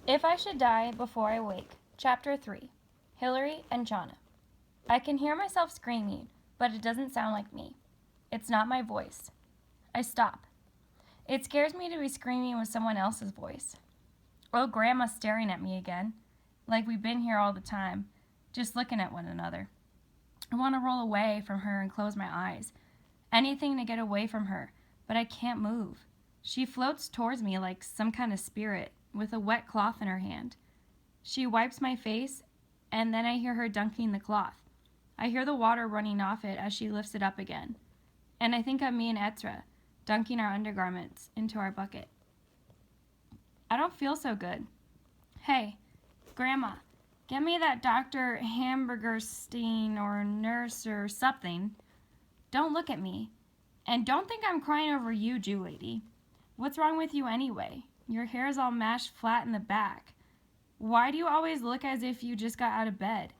If I Should Die Before I Wake, Chapter 3, Hillary and Jonna. I can hear myself screaming, but it doesn't sound like me. It's not my voice. I stop. It scares me to be screaming with someone else's voice. Oh, Grandma's staring at me again, like we've been here all the time, just looking at one another. I want to roll away from her and close my eyes. Anything to get away from her, but I can't move. She floats towards me like some kind of spirit, with a wet cloth in her hand. She wipes my face, and then I hear her dunking the cloth. I hear the water running off it as she lifts it up again. And I think of me and Etra, dunking our undergarments into our bucket. I don't feel so good. Hey, Grandma, get me that Dr. Hamburgerstein or nurse or something. Don't look at me. And don't think I'm crying over you, Jew lady. What's wrong with you anyway? Your hair's all mashed flat in the back. Why do you always look as if you just got out of bed?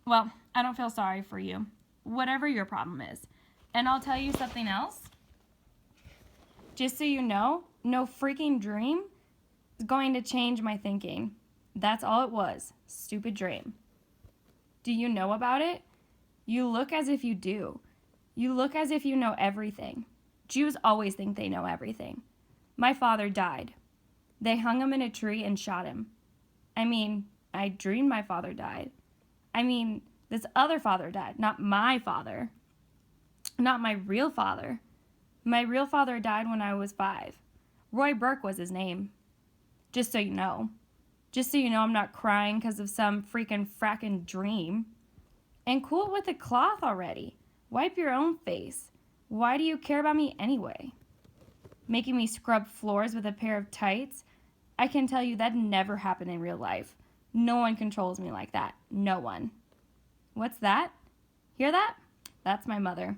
Well, I don't feel sorry for you, whatever your problem is. And I'll tell you something else. Just so you know, no freaking dream is going to change my thinking. That's all it was. Stupid dream. Do you know about it? You look as if you do. You look as if you know everything. Jews always think they know everything. My father died. They hung him in a tree and shot him. I dreamed my father died. This other father died, not my father. Not my real father. My real father died when I was 5. Roy Burke was his name. Just so you know. Just so you know I'm not crying because of some freaking frackin' dream. And cool it with the cloth already. Wipe your own face. Why do you care about me anyway? Making me scrub floors with a pair of tights? I can tell you that never happened in real life. No one controls me like that. No one. What's that? Hear that? That's my mother.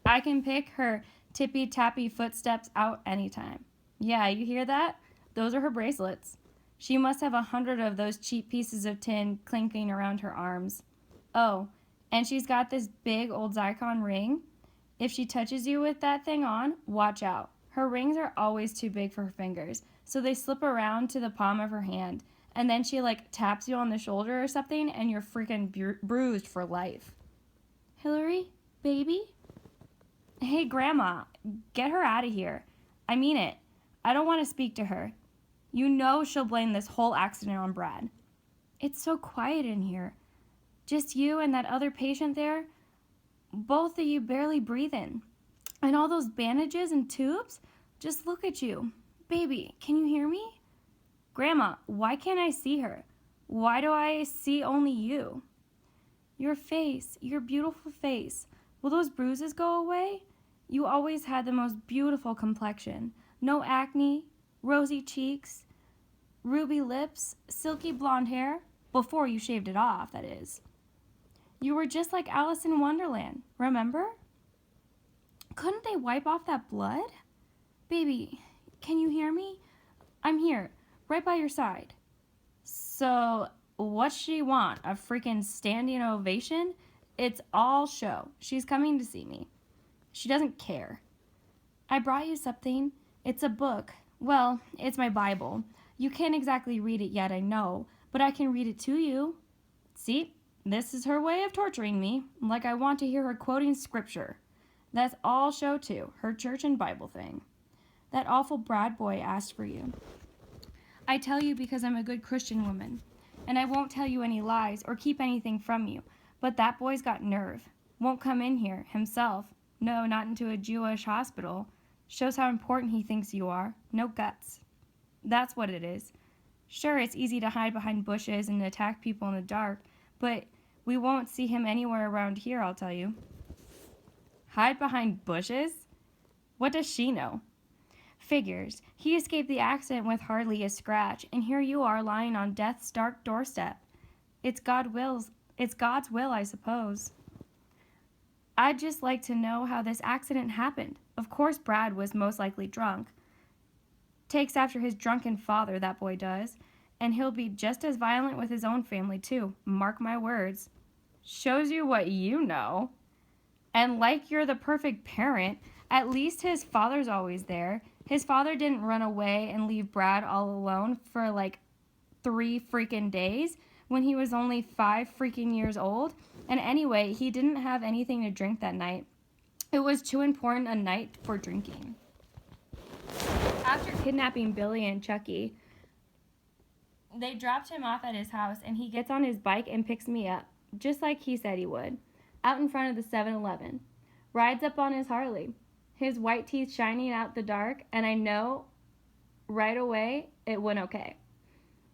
I can pick her tippy-tappy footsteps out anytime. Yeah, you hear that? Those are her bracelets. She must have 100 of those cheap pieces of tin clinking around her arms. Oh, and she's got this big old zircon ring. If she touches you with that thing on, watch out. Her rings are always too big for her fingers, so they slip around to the palm of her hand, and then she taps you on the shoulder or something, and you're freaking bruised for life. Hillary? Baby? Hey, Grandma, get her out of here. I mean it. I don't want to speak to her. You know she'll blame this whole accident on Brad. It's so quiet in here. Just you and that other patient there. Both of you barely breathing. And all those bandages and tubes? Just look at you. Baby, can you hear me? Grandma, why can't I see her? Why do I see only you? Your face, your beautiful face. Will those bruises go away? You always had the most beautiful complexion. No acne, rosy cheeks, ruby lips, silky blonde hair. Before you shaved it off, that is. You were just like Alice in Wonderland, remember? Couldn't they wipe off that blood? Baby, can you hear me? I'm here, right by your side. So, what's she want? A freaking standing ovation? It's all show. She's coming to see me. She doesn't care. I brought you something. It's a book. Well, it's my Bible. You can't exactly read it yet, I know, but I can read it to you. See? This is her way of torturing me, like I want to hear her quoting scripture. That's all show too, her church and Bible thing. That awful Brad boy asked for you. I tell you because I'm a good Christian woman, and I won't tell you any lies or keep anything from you, but that boy's got nerve. Won't come in here, himself. No, not into a Jewish hospital. Shows how important he thinks you are. No guts. That's what it is. Sure, it's easy to hide behind bushes and attack people in the dark, but we won't see him anywhere around here, I'll tell you. Hide behind bushes? What does she know? Figures. He escaped the accident with hardly a scratch, and here you are lying on death's dark doorstep. It's God's will, I suppose. I'd just like to know how this accident happened. Of course Brad was most likely drunk. Takes after his drunken father, that boy does. And he'll be just as violent with his own family, too. Mark my words. Shows you what you know. And like you're the perfect parent, at least his father's always there. His father didn't run away and leave Brad all alone for like 3 freaking days when he was only 5 freaking years old. And anyway, he didn't have anything to drink that night. It was too important a night for drinking. After kidnapping Billy and Chucky, they dropped him off at his house, and he gets on his bike and picks me up, just like he said he would, out in front of the 7-Eleven. Rides up on his Harley, his white teeth shining out the dark, and I know right away it went okay.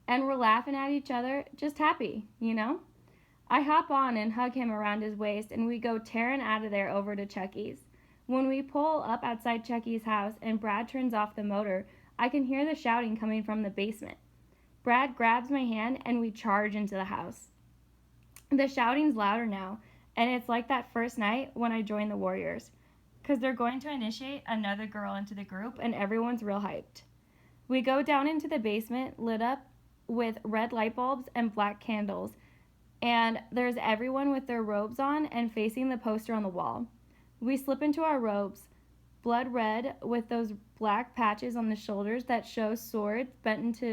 And we're laughing at each other, just happy, you know? I hop on and hug him around his waist, and we go tearing out of there over to Chucky's. When we pull up outside Chucky's house and Brad turns off the motor, I can hear the shouting coming from the basement. Brad grabs my hand and we charge into the house. The shouting's louder now, and it's like that first night when I joined the Warriors, because they're going to initiate another girl into the group and everyone's real hyped. We go down into the basement, lit up with red light bulbs and black candles, and there's everyone with their robes on and facing the poster on the wall. We slip into our robes, blood red with those black patches on the shoulders that show swords bent into